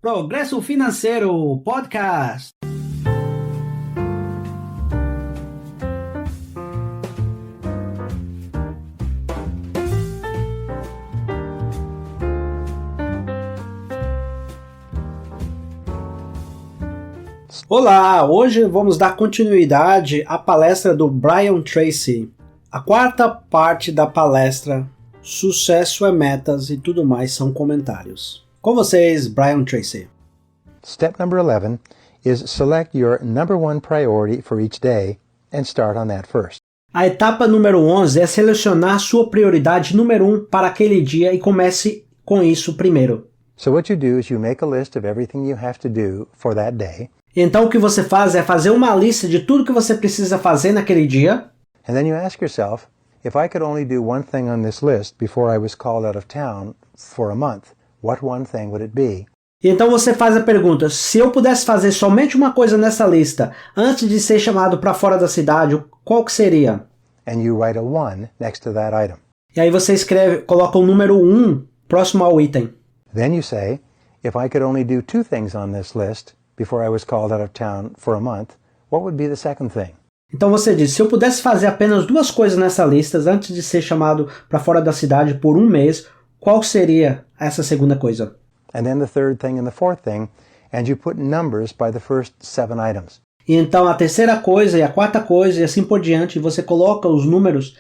Progresso Financeiro Podcast. Olá, hoje vamos dar continuidade à palestra do Brian Tracy. A quarta parte da palestra, Sucesso é Metas e tudo mais são comentários. Com vocês, Brian Tracy. Step number 11 is select your number one priority for each day and start on that first. A etapa número 11 é selecionar sua prioridade número 1 para aquele dia e comece com isso primeiro. So what you do is you make a list of everything you have to do for that day. Então o que você faz é fazer uma lista de tudo que você precisa fazer naquele dia. And then you ask yourself, if I could only do one thing on this list before I was called out of town for a month, what one thing would it be? E então você faz a pergunta, se eu pudesse fazer somente uma coisa nessa lista, antes de ser chamado para fora da cidade, qual que seria? And you write a 1 next to that item. E aí você coloca o número 1 próximo ao item. Then you say, if I could only do two things on this list before I was called out of town for a month, what would be the second thing? Então você diz, se eu pudesse fazer apenas duas coisas nessa lista, antes de ser chamado para fora da cidade por um mês, qual seria essa segunda coisa? And then the third thing and the fourth thing, and you put numbers by the first 7 items. E então a terceira coisa e a quarta coisa e assim por diante, você coloca os números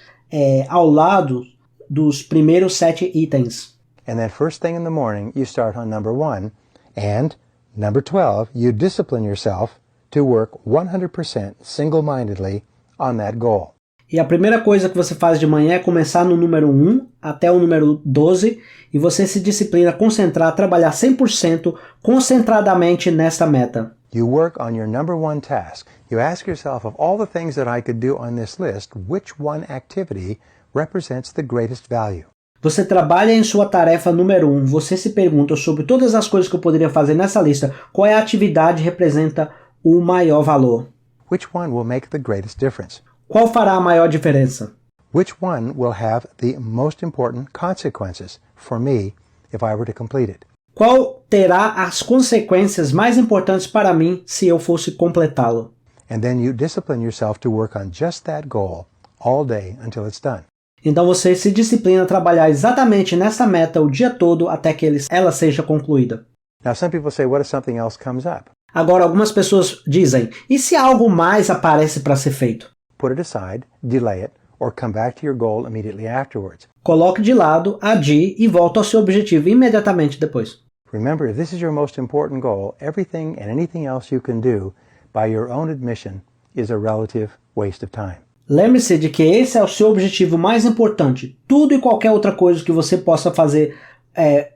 ao lado dos primeiros 7 itens. And then first thing in the morning, you start on number 1, and number 12, you discipline yourself to work 100% single-mindedly on that goal. E a primeira coisa que você faz de manhã é começar no número 1 até o número 12 e você se disciplina a concentrar, trabalhar 100% concentradamente nesta meta. You work on your number 1 task. You ask yourself, of all the things that I could do on this list, which one activity represents the greatest value? Você trabalha em sua tarefa número 1. Você se pergunta sobre todas as coisas que eu poderia fazer nessa lista, qual é a atividade que representa o maior valor? Which one will make the greatest difference? Qual fará a maior diferença? Which one will have the most important consequences for me if I were to complete it? Qual terá as consequências mais importantes para mim se eu fosse completá-lo? And then you discipline yourself to work on just that goal all day until it's done. Então você se disciplina a trabalhar exatamente nessa meta o dia todo até que ela seja concluída. Now some people say, what if something else comes up? Agora algumas pessoas dizem, e se algo mais aparece para ser feito? Put it aside, delay it, or come back to your goal immediately afterwards. Coloque de lado, adie e volte ao seu objetivo imediatamente depois. Remember, if this is your most important goal, everything and anything else you can do, by your own admission, is a relative waste of time. Lembre-se de que esse é o seu objetivo mais importante. Tudo e qualquer outra coisa que você possa fazer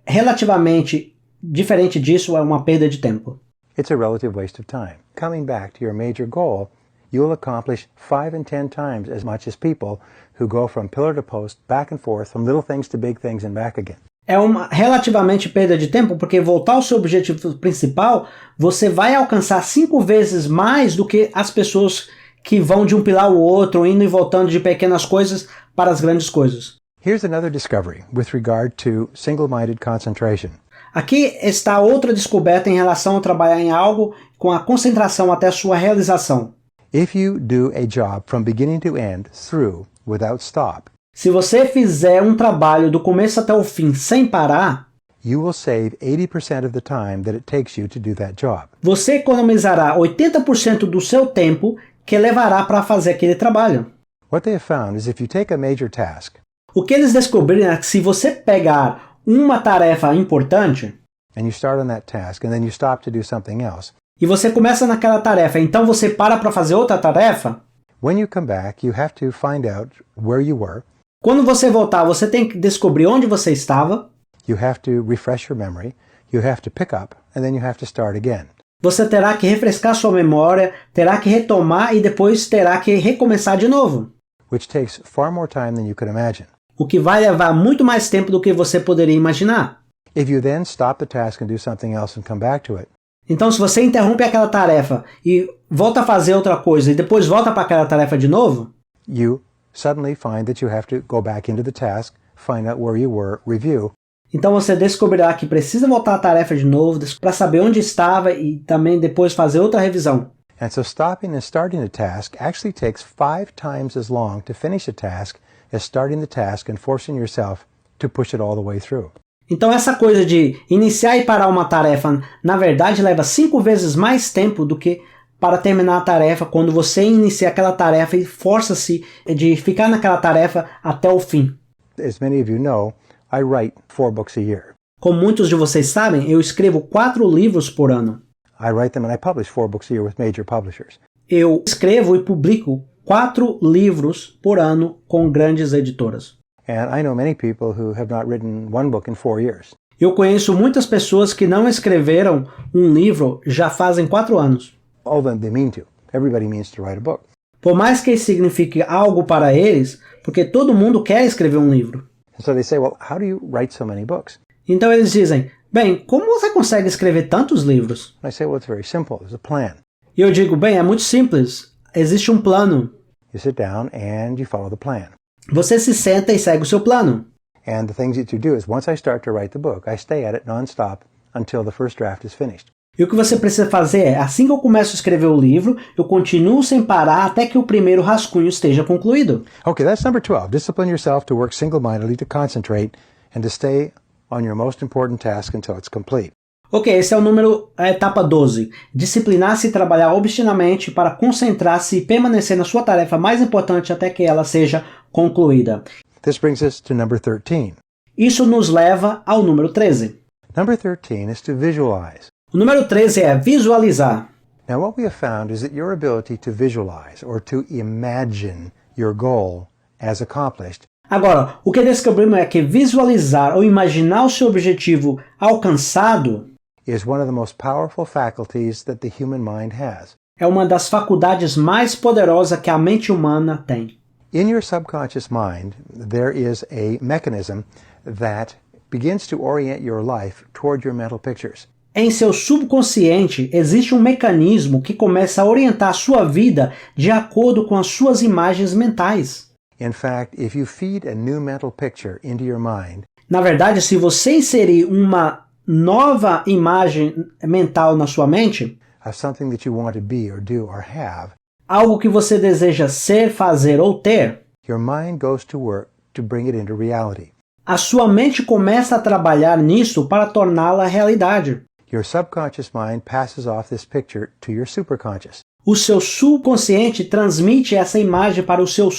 relativamente diferente disso é uma perda de tempo. It's a relative waste of time. Coming back to your major goal, you will accomplish 5 and 10 times as much as people who go from pillar to post, back and forth, from little things to big things and back again. É uma relativamente perda de tempo, porque voltar ao seu objetivo principal, você vai alcançar 5 vezes mais do que as pessoas que vão de um pilar ao outro, indo e voltando de pequenas coisas para as grandes coisas. Here's another discovery with regard to single-minded concentration. Aqui está outra descoberta em relação a trabalhar em algo com a concentração até a sua realização. If you do a job from beginning to end, through, without stop, Se você fizer um trabalho do começo até o fim sem parar, you will save 80% of the time that it takes you to do that job. você economizará 80% do seu tempo que levará para fazer aquele trabalho. What they have found is if you take a major task, O que eles descobriram é que se você pegar uma tarefa importante and you start on that task, and then you stop to do something else, e você começa naquela tarefa, então você para fazer outra tarefa, when you come back, you have to find out where you were, quando você voltar, você tem que descobrir onde você estava, you have to refresh your memory, you have to pick up, and then you have to start again. você terá que refrescar sua memória, terá que retomar e depois terá que recomeçar de novo. Which takes far more time than you could imagine. O que vai levar muito mais tempo do que você poderia imaginar. If you then stop the task and do something else and come back to it, Então, se você interrompe aquela tarefa e volta a fazer outra coisa e depois volta para aquela tarefa de novo, you suddenly find that you have to go back into the task, find out where you were, review, Então você descobrirá que precisa voltar à tarefa de novo para saber onde estava e também depois fazer outra revisão. And so stopping and starting a task actually takes 5 times as long to finish a task as starting the task and forcing yourself to push it all the way through. Então essa coisa de iniciar e parar uma tarefa, na verdade, leva 5 vezes mais tempo do que para terminar a tarefa quando você inicia aquela tarefa e força-se de ficar naquela tarefa até o fim. As many of you know, I write 4 books a year. Como muitos de vocês sabem, eu escrevo 4 livros por ano. I write them and I publish 4 books a year with major publishers. Eu escrevo e publico 4 livros por ano com grandes editoras. And I know many people who have not written 1 book in 4 years. Eu conheço muitas pessoas que não escreveram um livro já fazem 4 anos. Although they mean to. Everybody means to write a book. Por mais que signifique algo para eles, porque todo mundo quer escrever um livro. And so they say, well, how do you write so many books? Então eles dizem, bem, como você consegue escrever tantos livros? I say, well, it's very simple. There's a plan. E eu digo, bem, é muito simples. Existe um plano. You sit down and you follow the plan. Você se senta e segue o seu plano. And the things that you do is once I start to write the book, I stay at it non-stop until the first draft is finished. E o que você precisa fazer é, assim que eu começo a escrever o livro, eu continuo sem parar até que o primeiro rascunho esteja concluído. Okay, that's number 12. Discipline yourself to work single-mindedly, to concentrate, and to stay on your most important task until it's complete. Ok, esse é o número, a etapa 12. Disciplinar-se e trabalhar obstinadamente para concentrar-se e permanecer na sua tarefa mais importante até que ela seja concluída. This brings us to number 13. Isso nos leva ao número 13. Number 13 is to visualize. O número 13 é visualizar. Now, what we have found is that your ability to visualize or to imagine your goal as accomplished Agora, o que descobrimos é que visualizar ou imaginar o seu objetivo alcançado is one of the most powerful faculties that the human mind has. é uma das faculdades mais poderosas que a mente humana tem. In your subconscious mind, there is a mechanism that begins to orient your life toward your mental pictures. Em seu subconsciente, existe um mecanismo que começa a orientar a sua vida de acordo com as suas imagens mentais. In fact, if you feed a new mental picture into your mind, Na verdade, se você inserir uma nova imagem mental na sua mente, of something that you want to be or do or have, algo que você deseja ser, fazer ou ter, your mind goes to work to bring it into reality. a sua mente começa a trabalhar nisso para torná-la realidade. Your subconscious mind passes off this picture to your superconscious. O seu subconsciente transmite essa imagem para o seu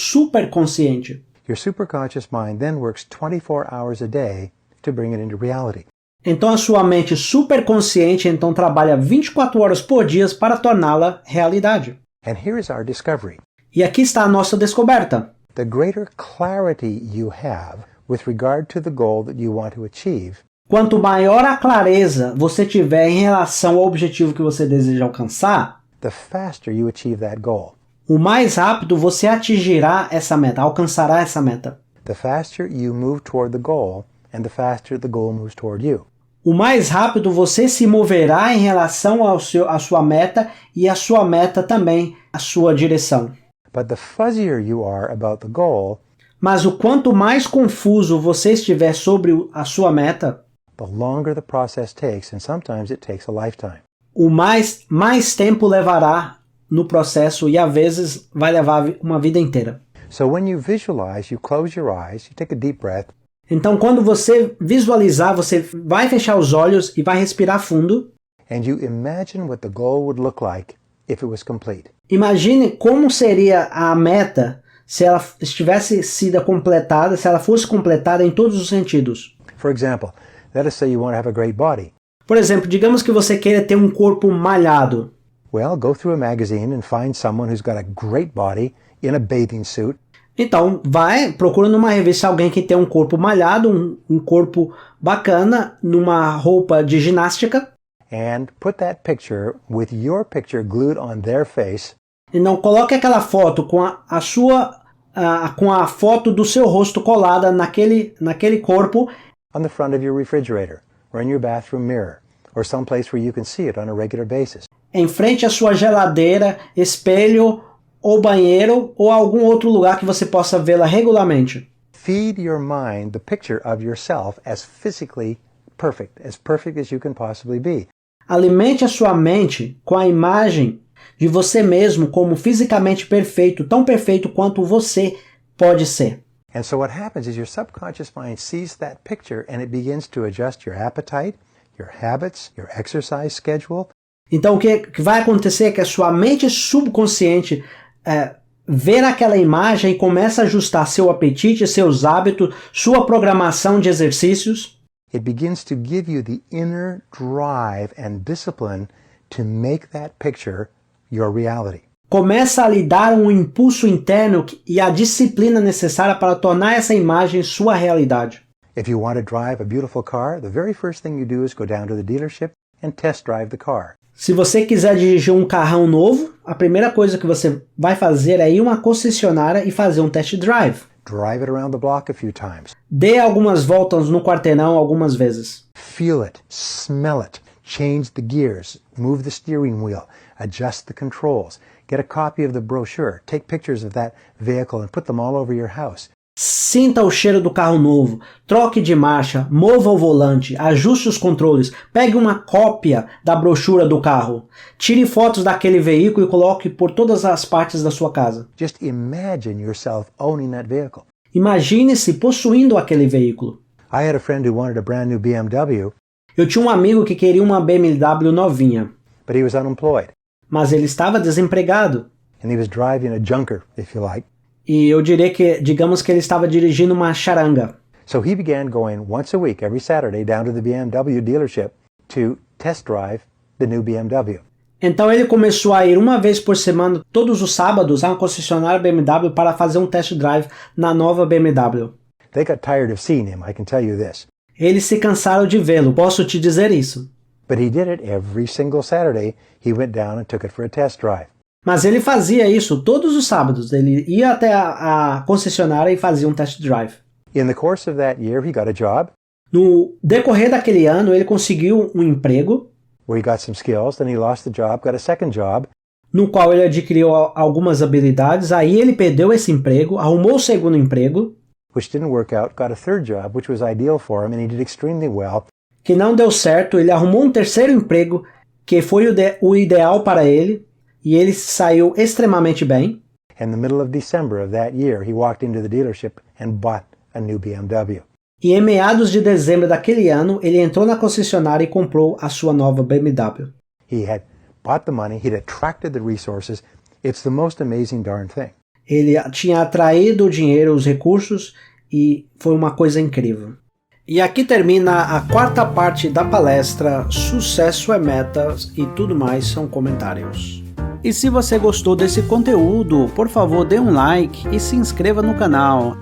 superconsciente. Your superconscious mind then works 24 hours a day to bring it into reality. Então a sua mente superconsciente então trabalha 24 horas por dia para torná-la realidade. And here is our discovery. E aqui está a nossa descoberta. The greater clarity you have with regard to the goal that you want to achieve, Quanto maior a clareza você tiver em relação ao objetivo que você deseja alcançar, the faster you achieve that goal. o mais rápido você atingirá essa meta, alcançará essa meta. The faster you move toward the goal, and the faster the goal moves toward you. O mais rápido você se moverá em relação à sua meta e a sua meta também, a sua direção. But the fuzzier you are about the goal, Mas o quanto mais confuso você estiver sobre a sua meta, the longer the process takes, and sometimes it takes a lifetime. o mais tempo levará no processo e às vezes vai levar uma vida inteira. So when you visualize, you close your eyes, you take a deep breath, Então quando você visualizar, você vai fechar os olhos e vai respirar fundo. and you imagine what the goal would look like if it was complete. Imagine como seria a meta se ela estivesse sido completada, se ela fosse completada em todos os sentidos. For example, let us say you want to have a great body. Por exemplo, digamos que você queira ter um corpo malhado. Well, go through a magazine and find someone who's got a great body in a bathing suit, Então, procura numa revista alguém que tem um corpo malhado, um corpo bacana, numa roupa de ginástica. and put that picture with your picture glued on their face E não coloque aquela foto com com a foto do seu rosto colada naquele corpo on the front of your refrigerator, or in your bathroom mirror, or someplace where you can see it on a regular basis. em frente à sua geladeira, espelho ou banheiro ou algum outro lugar que você possa vê-la regularmente. feed your mind the picture of yourself as physically perfect as you can possibly be. Alimente a sua mente com a imagem de você mesmo como fisicamente perfeito, tão perfeito quanto você pode ser. And so what happens is your subconscious mind sees that picture and it begins to adjust your appetite, your habits, your exercise schedule. Então o que vai acontecer é que a sua mente subconsciente vê aquela imagem e começa a ajustar seu apetite, seus hábitos, sua programação de exercícios. It begins to give you the inner drive and discipline to make that picture your reality. Começa a lhe dar um impulso interno e a disciplina necessária para tornar essa imagem sua realidade. If you want to drive a beautiful car, the very first thing you do is go down to the dealership and test drive the car. Se você quiser dirigir um carrão novo, a primeira coisa que você vai fazer é ir a uma concessionária e fazer um test drive. Drive it around the block a few times. Dê algumas voltas no quarteirão algumas vezes. Feel it, smell it, change the gears, move the steering wheel, adjust the controls, get a copy of the brochure, take pictures of that vehicle and put them all over your house. Sinta o cheiro do carro novo, troque de marcha, mova o volante, ajuste os controles, pegue uma cópia da brochura do carro, tire fotos daquele veículo e coloque por todas as partes da sua casa. Just imagine yourself owning that vehicle. Imagine-se possuindo aquele veículo. I had a friend who wanted a brand new BMW, Eu tinha um amigo que queria uma BMW novinha, but he was unemployed, mas ele estava desempregado. and he was driving a junker, if you like. E eu diria que, digamos que ele estava dirigindo uma charanga. So he began going once a week, every Saturday, down to the BMW dealership to test drive the new BMW. Então ele começou a ir uma vez por semana, todos os sábados, a uma concessionária BMW para fazer um test drive na nova BMW. They got tired of seeing him, I can tell you this. Eles se cansaram de vê-lo, posso te dizer isso. But he did it every single Saturday. He went down and took it for a test drive. Mas ele fazia isso todos os sábados. Ele ia até a concessionária e fazia um test drive. In the course of that year, he got a job No decorrer daquele ano, ele conseguiu um emprego, where he got some skills. Then he lost the job, got a second job. no qual ele adquiriu algumas habilidades. Aí ele perdeu esse emprego, arrumou o segundo emprego, which didn't work out, got a third job, which was ideal for him, and he did extremely well. que não deu certo. Ele arrumou um terceiro emprego, que foi o ideal para ele, e ele saiu extremamente bem. In the middle of December of that year, he walked into the dealership and bought a new BMW. E em meados de dezembro daquele ano, ele entrou na concessionária e comprou a sua nova BMW. He had bought the money, he'd attracted the resources. It's the most amazing darn thing. Ele tinha atraído o dinheiro, os recursos, e foi uma coisa incrível. E aqui termina a quarta parte da palestra Sucesso é Metas e tudo mais são comentários. E se você gostou desse conteúdo, por favor dê um like e se inscreva no canal.